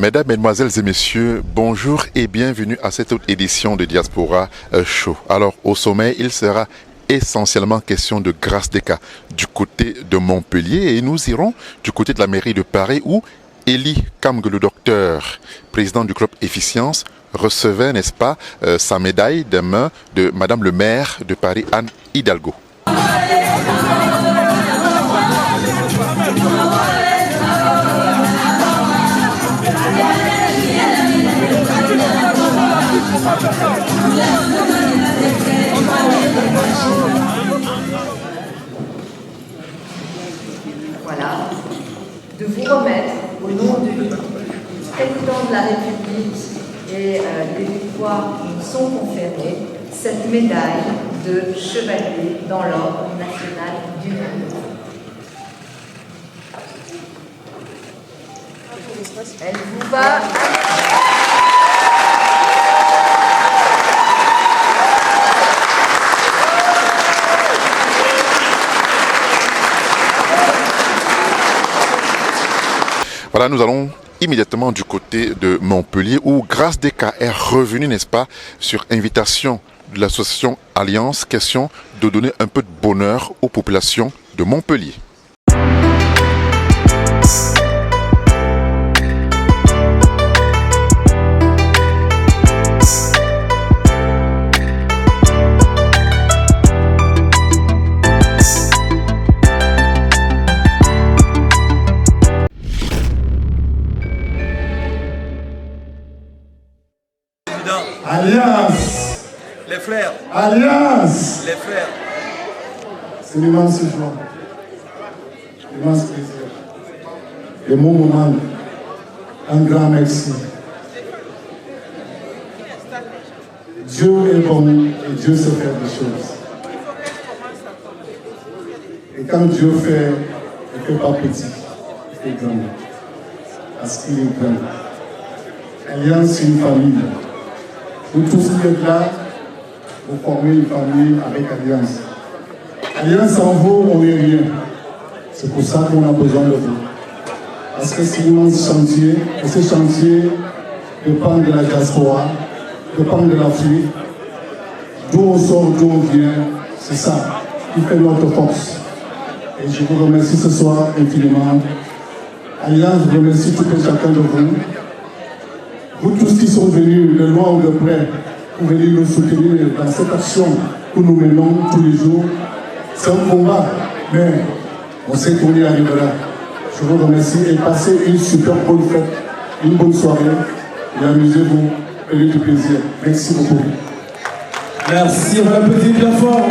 Mesdames, Mesdemoiselles et Messieurs, bonjour et bienvenue à cette autre édition de Diaspora Show. Alors, au sommet, il sera essentiellement question de Grâce des Cas du côté de Montpellier et nous irons du côté de la mairie de Paris où Elie Kamgue, le docteur, président du club Efficience, recevait, n'est-ce pas, sa médaille des mains de Madame le maire de Paris, Anne Hidalgo. Voilà, de vous remettre au nom du président de la République et des victoires qui nous sont conférées, cette médaille de chevalier dans l'ordre national du mérite. Elle vous va. Voilà, nous allons immédiatement du côté de Montpellier où Grâce des Cas est revenue, n'est-ce pas, sur invitation de l'association Alliance, question de donner un peu de bonheur aux populations de Montpellier. Alliance. Les frères. Alliance. Les frères. C'est l'immense joie. L'immense plaisir. Le bon moment. Un grand merci. Dieu est bon et Dieu sait faire des choses. Et quand Dieu fait, il ne fait pas petit, il fait grand. Parce qu'il est grand. Alliance, c'est une famille. Vous tous qui êtes là, vous formez une famille avec Alliance. Alliance sans vous, on n'est rien. C'est pour ça qu'on a besoin de vous. Parce que c'est un immense chantier, et ce chantier dépend de la diaspora, dépend de l'Afrique. D'où on sort, d'où on vient, c'est ça qui fait notre force. Et je vous remercie ce soir infiniment. Alliance, je remercie tout et chacun de vous. Vous tous qui sont venus de loin ou de près pour venir nous soutenir dans cette action que nous menons tous les jours, c'est un combat, mais on sait qu'on y arrivera. Je vous remercie et passez une super bonne fête, une bonne soirée et amusez-vous, ayez du plaisir. Merci beaucoup. Merci, on va l'applaudir bien fort.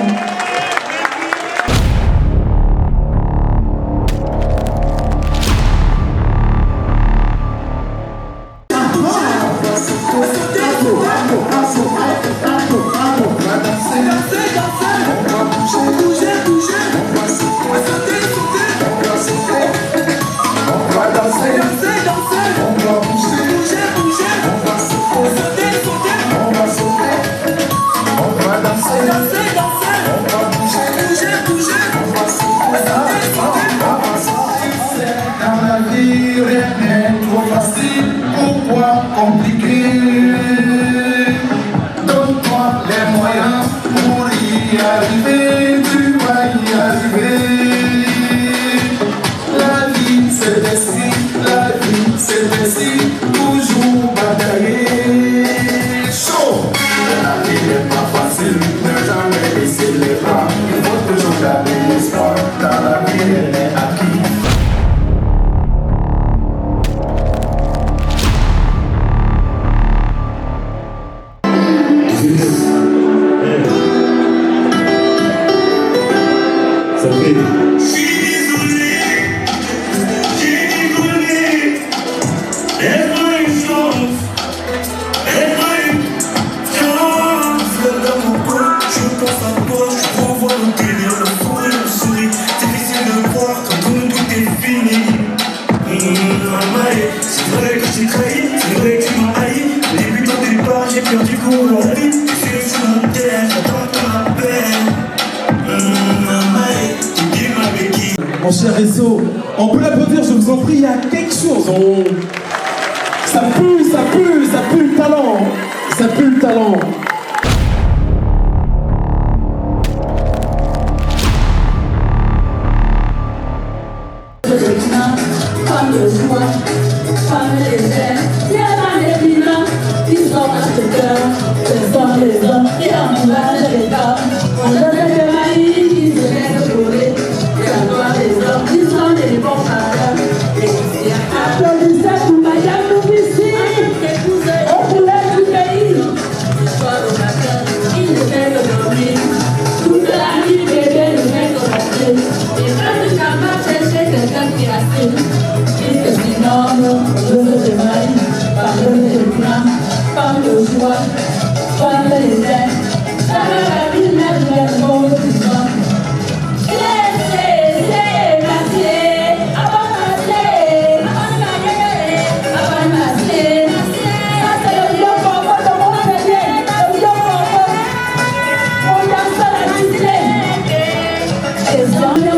Mon cher réseau, on peut l'applaudir, je vous en prie, il y a quelque chose. Ça pue le talent. Ça pue le talent. Comme le joie, comme les airs, il y a les bilans, ils sont à ce cœur, ce sont les hommes qui encouragent les femmes. On donne des maris qui se laissent voler, et on voit les hommes qui sont des bons parents. Applaudissez pour Madame Novici, et pour le pays. Soir au matin, il ne fait que dormir, toute la nuit, bébé ne fait que rester. Et quand le gamin cherche quelqu'un qui reste, je veux te marier, par le plan, par le choix, par les airs, par la vie, même le monde du vent. Laissez masser, avant masser, avant masser. Ça c'est le vieux combat de mon bébé, le vieux combat. On danse à la Disney. Et sans le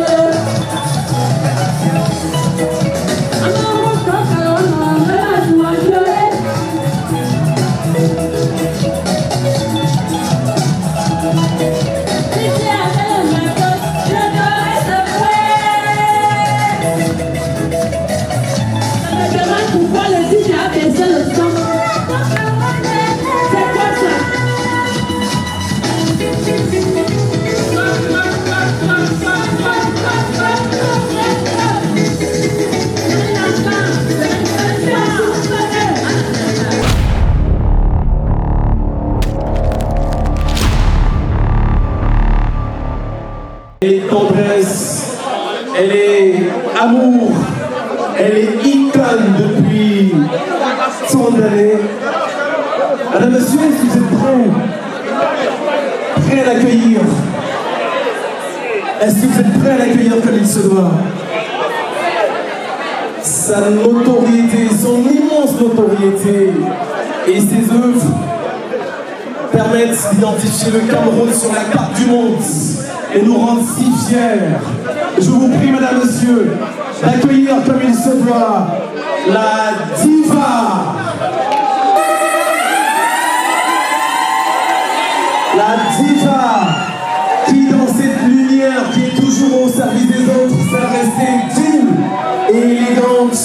Elle est tendresse, elle est amour, elle est icône depuis tant d'années. Madame, monsieur, est-ce que vous êtes prêts à l'accueillir? Est-ce que vous êtes prêts à l'accueillir comme il se doit? Sa notoriété, son immense notoriété et ses œuvres permettent d'identifier le Cameroun sur la carte du monde et nous rendre si fiers. Je vous prie, madame, monsieur, d'accueillir comme il se doit la diva. La diva qui, dans cette lumière qui est toujours au service des autres, sait rester digne et élégante.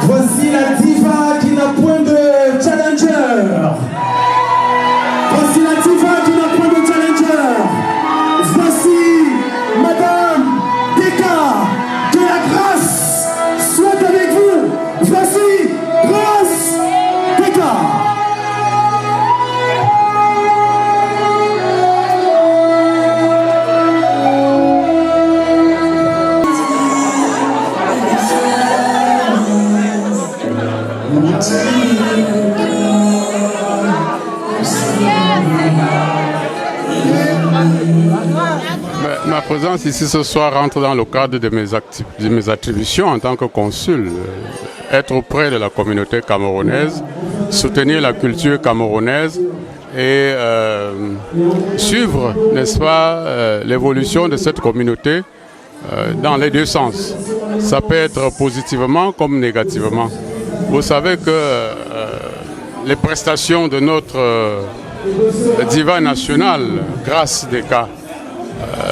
Voici la diva qui n'a point de challenger. Voici la diva qui n'a point de challenger. Voici Madame Deka. Que la grâce soit avec vous. Voici Grace Deka. Ma présence ici ce soir rentre dans le cadre de mes attributions en tant que consul. Être auprès de la communauté camerounaise, soutenir la culture camerounaise et suivre, n'est-ce pas, l'évolution de cette communauté dans les deux sens. Ça peut être positivement comme négativement. Vous savez que les prestations de notre diva nationale, Grace Deka,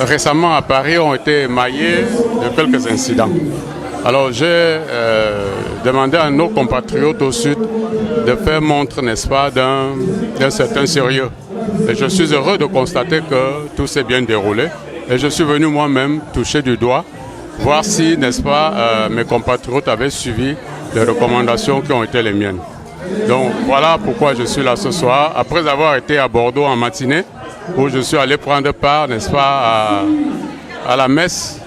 récemment à Paris ont été émaillées de quelques incidents. Alors j'ai demandé à nos compatriotes au sud de faire montre, n'est-ce pas, d'un certain sérieux. Et je suis heureux de constater que tout s'est bien déroulé. Et je suis venu moi-même toucher du doigt, voir si, n'est-ce pas, mes compatriotes avaient suivi les recommandations qui ont été les miennes. Donc voilà pourquoi je suis là ce soir, après avoir été à Bordeaux en matinée, où je suis allé prendre part, n'est-ce pas, à la messe,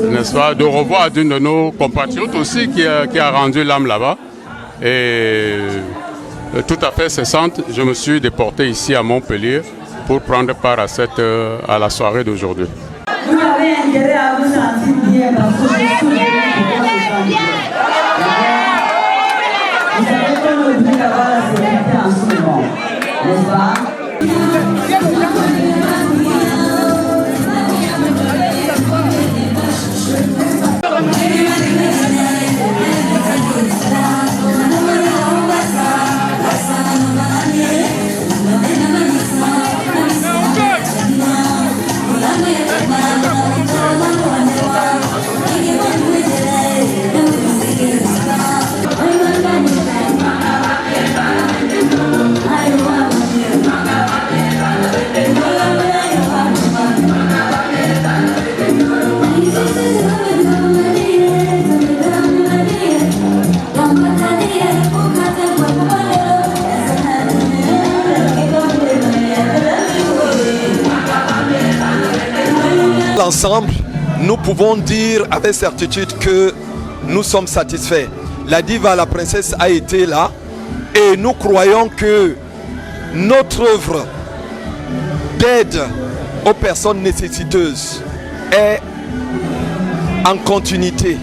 n'est-ce pas, de revoir d'une de nos compatriotes aussi qui a rendu l'âme là-bas. Et tout à fait cessante, je me suis déporté ici à Montpellier pour prendre part à la soirée d'aujourd'hui. Vous avez intérêt à vous sentir bien parce que je suis vous savez qu'on oublie d'avoir la sérénité en ce moment, n'est-ce pas? ensemble, nous pouvons dire avec certitude que nous sommes satisfaits. La diva, la princesse a été là et nous croyons que notre œuvre d'aide aux personnes nécessiteuses est en continuité.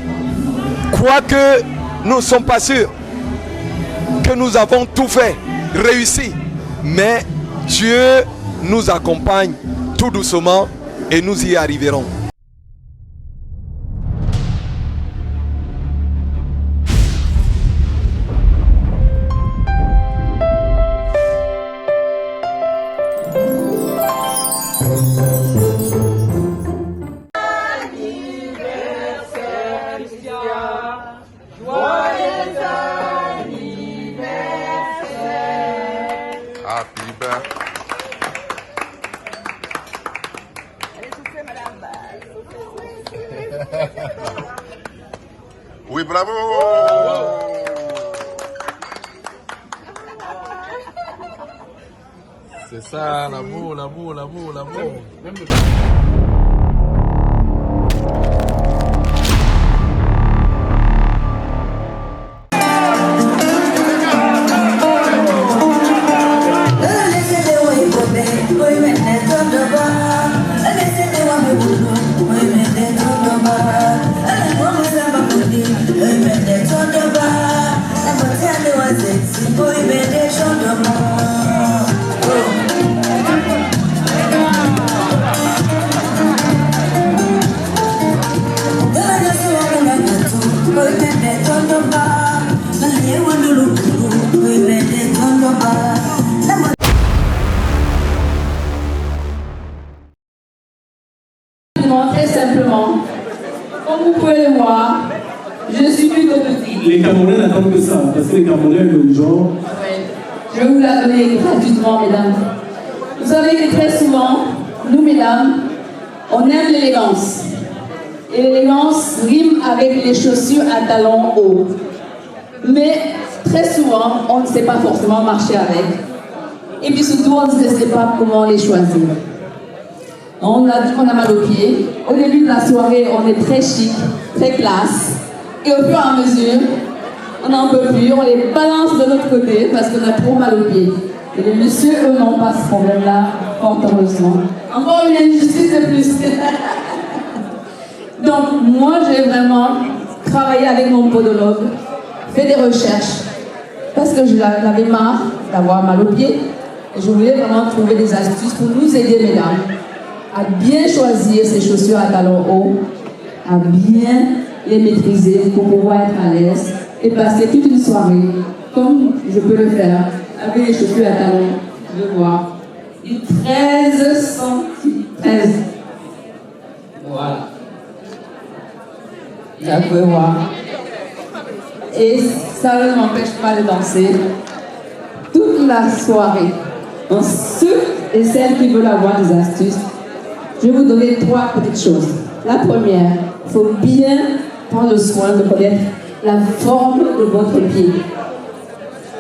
Quoique nous ne sommes pas sûrs que nous avons tout fait, réussi, mais Dieu nous accompagne tout doucement et nous y arriverons. Happy birthday. Oui, bravo. C'est ça, l'amour, l'amour, l'amour, l'amour. Très simplement, comme vous pouvez le voir, je suis plutôt petite. Les Camerounais n'attendent que ça, parce que les Camerounais, le genre... Je vais vous la donner gratuitement, mesdames. Vous savez que très souvent, nous, mesdames, on aime l'élégance. Et l'élégance rime avec les chaussures à talons hauts. Mais très souvent, on ne sait pas forcément marcher avec. Et puis surtout, on ne sait pas comment les choisir. On a dit qu'on a mal aux pieds. Au début de la soirée, on est très chic, très classe. Et au fur et à mesure, on n'en peut plus, on les balance de l'autre côté parce qu'on a trop mal aux pieds. Et les messieurs, eux, n'ont pas ce problème-là, fort heureusement. Encore une injustice de plus. Donc, moi, j'ai vraiment travaillé avec mon podologue, fait des recherches, parce que je l'avais marre d'avoir mal aux pieds. Et je voulais vraiment trouver des astuces pour nous aider, mesdames, à bien choisir ces chaussures à talons hauts, à bien les maîtriser pour pouvoir être à l'aise et passer toute une soirée, comme je peux le faire, avec les chaussures à talons, je vois, du 13 cm. Voilà. Vous pouvez voir. Et ça ne m'empêche pas de danser toute la soirée. Donc ceux et celles qui veulent avoir des astuces, je vais vous donner 3 petites choses. La première, il faut bien prendre le soin de connaître la forme de votre pied.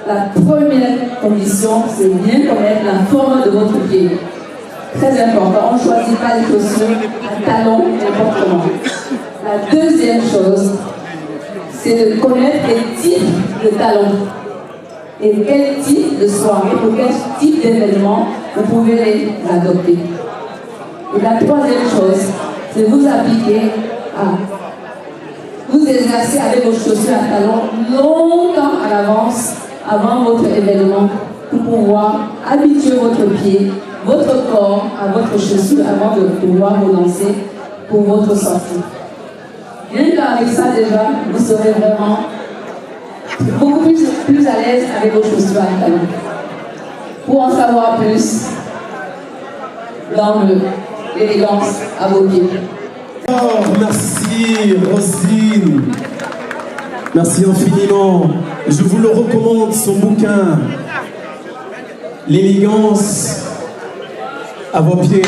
La première condition, c'est bien connaître la forme de votre pied. Très important, on ne choisit pas les chaussures à talons n'importe comment. La deuxième chose, c'est de connaître les types de talons. Et quel type de soirée, pour quel type d'événement, vous pouvez les adopter. Et la troisième chose, c'est vous appliquer à vous exercer avec vos chaussures à talons longtemps à l'avance, avant votre événement, pour pouvoir habituer votre pied, votre corps à votre chaussure avant de pouvoir vous lancer pour votre sortie. Rien qu'avec ça déjà, vous serez vraiment beaucoup plus à l'aise avec vos chaussures à talons. Pour en savoir plus, dans l'élégance à vos pieds. Oh, merci Roselyne. Merci infiniment. Je vous le recommande, son bouquin. L'élégance à vos pieds.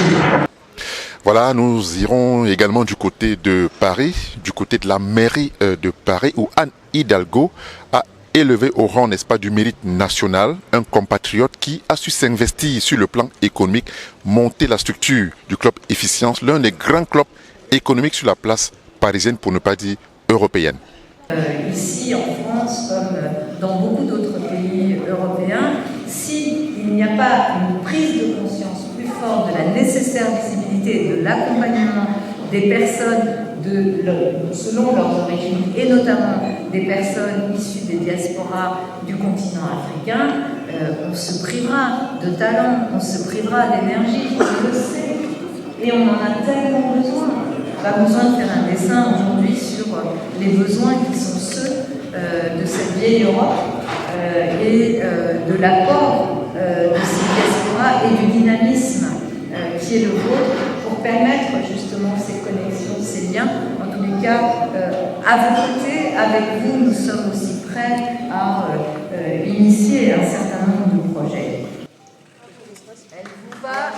Voilà, nous irons également du côté de Paris, du côté de la mairie de Paris, où Anne Hidalgo a élevé au rang, n'est-ce pas, du mérite national, un compatriote qui a su s'investir sur le plan économique, monter la structure du club Efficience, l'un des grands clubs économique sur la place parisienne, pour ne pas dire européenne? Ici en France, comme dans beaucoup d'autres pays européens, s'il n'y a pas une prise de conscience plus forte de la nécessaire visibilité et de l'accompagnement des personnes selon leurs origines, et notamment des personnes issues des diasporas du continent africain, on se privera de talent, on se privera d'énergie, on le sait, et on en a tellement besoin. Pas besoin de faire un dessin aujourd'hui sur les besoins qui sont ceux de cette vieille Europe et de l'apport de ces diasporas et du dynamisme qui est le vôtre pour permettre justement ces connexions, ces liens. En tous les cas, à vos côtés, avec vous, nous sommes aussi prêts à initier un certain nombre de projets. Elle vous va.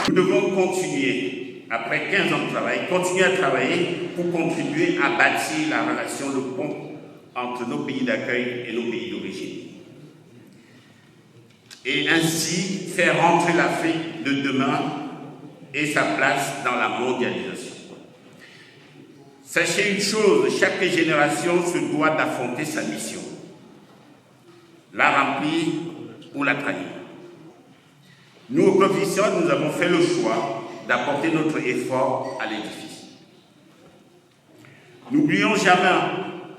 Nous devons continuer, après 15 ans de travail, continuer à travailler pour contribuer à bâtir la relation, le pont entre nos pays d'accueil et nos pays d'origine. Et ainsi faire rentrer l'Afrique de demain et sa place dans la mondialisation. Sachez une chose, chaque génération se doit d'affronter sa mission, la remplir ou la trahir. Nous, au coefficient, nous avons fait le choix d'apporter notre effort à l'édifice. N'oublions jamais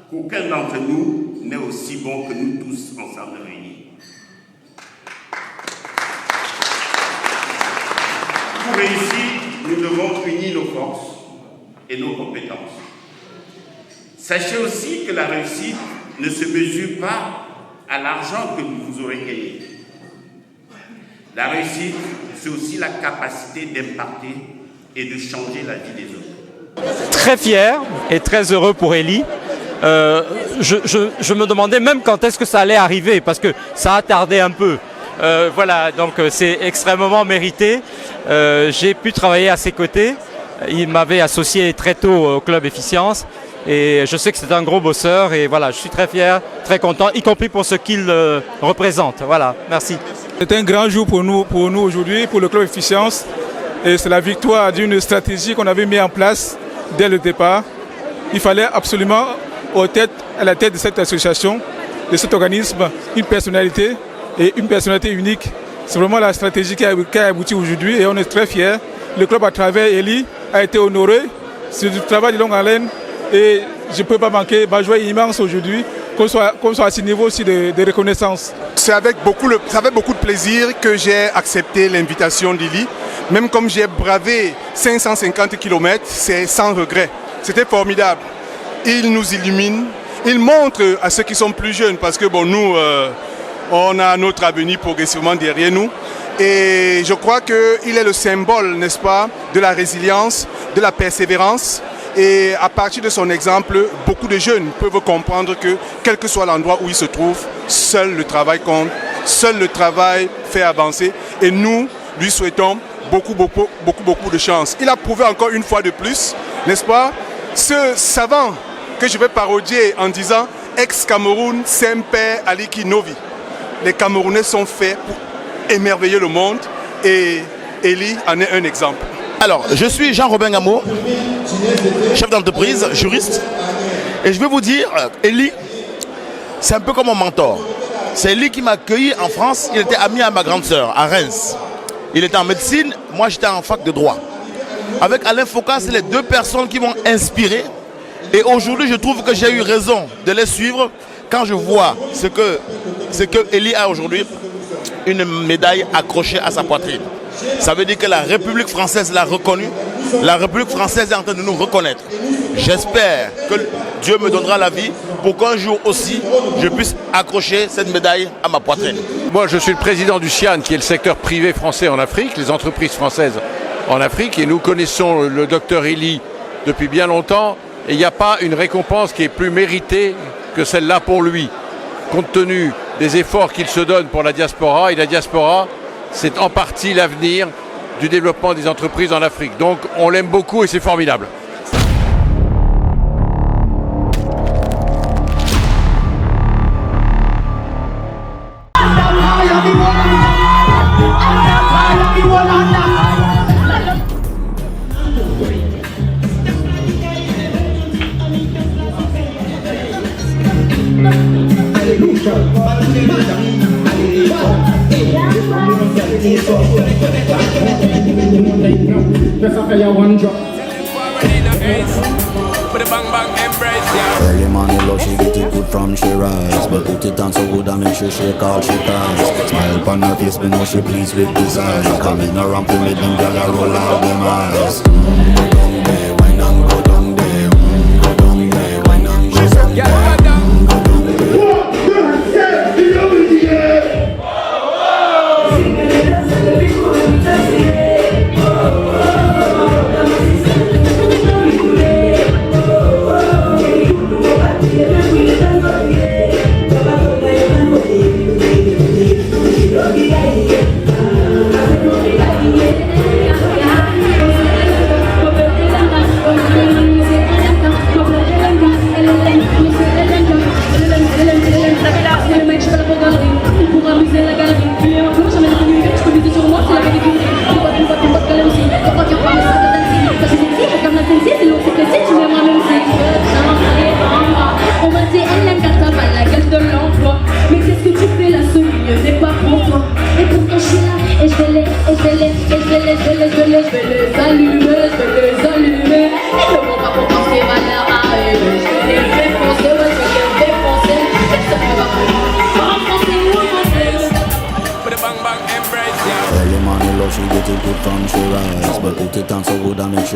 qu'aucun d'entre nous n'est aussi bon que nous tous ensemble réunis. Pour réussir, nous devons unir nos forces et nos compétences. Sachez aussi que la réussite ne se mesure pas à l'argent que vous aurez gagné. La réussite, c'est aussi la capacité d'impacter et de changer la vie des autres. Très fier et très heureux pour Elie. Je me demandais même quand est-ce que ça allait arriver, parce que ça a tardé un peu. Voilà, donc c'est extrêmement mérité. J'ai pu travailler à ses côtés. Il m'avait associé très tôt au club Efficience. Et je sais que c'est un gros bosseur. Et voilà, je suis très fier, très content, y compris pour ce qu'il représente. Voilà, merci. C'est un grand jour pour nous aujourd'hui, pour le club Efficience. Et c'est la victoire d'une stratégie qu'on avait mise en place dès le départ. Il fallait absolument, à la tête de cette association, de cet organisme, une personnalité et une personnalité unique. C'est vraiment la stratégie qui a abouti aujourd'hui et on est très fiers. Le club, à travers Elie, a été honoré. C'est du travail de longue haleine et je ne peux pas manquer ma joie immense aujourd'hui qu'on soit à ce niveau aussi de reconnaissance. C'est avec beaucoup de plaisir que j'ai accepté l'invitation d'Elie. Même comme j'ai bravé 550 km, c'est sans regret. C'était formidable. Il nous illumine, il montre à ceux qui sont plus jeunes, parce que bon, nous, on a notre avenir progressivement derrière nous. Et je crois qu'il est le symbole, n'est-ce pas, de la résilience, de la persévérance. Et à partir de son exemple, beaucoup de jeunes peuvent comprendre que, quel que soit l'endroit où ils se trouvent, seul le travail compte, seul le travail fait avancer. Et nous lui souhaitons beaucoup de chance. Il a prouvé encore une fois de plus, n'est-ce pas, ce savant que je vais parodier en disant « Ex-Cameroun, semper aliki novi ». Les Camerounais sont faits pour émerveiller le monde et Elie en est un exemple. Alors, je suis Jean-Robin Gameau, chef d'entreprise, juriste. Et je vais vous dire, Elie, c'est un peu comme mon mentor. C'est Elie qui m'a accueilli en France. Il était ami à ma grande sœur, à Reims. Il était en médecine, moi j'étais en fac de droit. Avec Alain Foucault, c'est les deux personnes qui m'ont inspiré. Et aujourd'hui, je trouve que j'ai eu raison de les suivre quand je vois ce que Elie a aujourd'hui, une médaille accrochée à sa poitrine. Ça veut dire que la République française l'a reconnu. La République française est en train de nous reconnaître. J'espère que Dieu me donnera la vie pour qu'un jour aussi, je puisse accrocher cette médaille à ma poitrine. Moi, je suis le président du CIAN, qui est le secteur privé français en Afrique, les entreprises françaises en Afrique. Et nous connaissons le docteur Elie depuis bien longtemps. Et il n'y a pas une récompense qui est plus méritée que celle-là pour lui, compte tenu des efforts qu'il se donne pour la diaspora. Et la diaspora, c'est en partie l'avenir du développement des entreprises en Afrique. Donc on l'aime beaucoup et c'est formidable. Early morning love, she get it good from she rise, but put it on so good and make sure she call she ties. Smile upon her face, me know she pleased with this eyes. Coming around to make them gyal a roll out them eyes. Go down there, wine and go down there. Go down there, wine and go down there.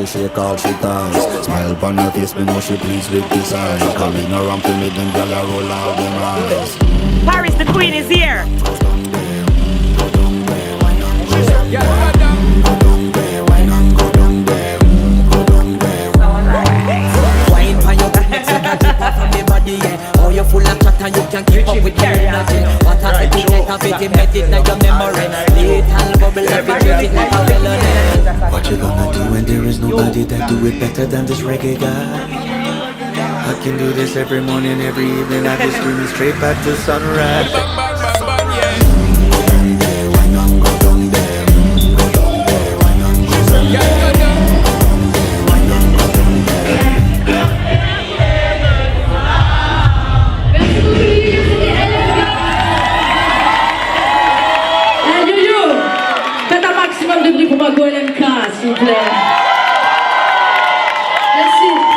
She call she ties. Smile upon her face, me know she pleased with this eyes. Coming around to make them gyal a roll out them eyes. Paris, the queen is here. Wine for your back, so that drip off from your body, yeah. Oh, you're full of chat and you can keep up with your energy. What a secret of it, make it like your memory. Little bubble, every treat it like a felony. What you gonna do when there is nobody that do it better than this reggae guy? I can do this every morning, every evening. I just screaming straight back to sunrise. S'il vous plaît. Merci.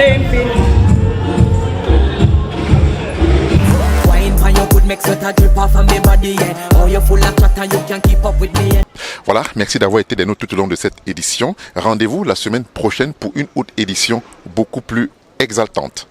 playing field. Wine for your good make sweat a drip off of me body, yeah. Oh, you're full of chat and you can keep up with me, yeah. Voilà, merci d'avoir été des nôtres tout au long de cette édition. Rendez-vous la semaine prochaine pour une autre édition beaucoup plus exaltante.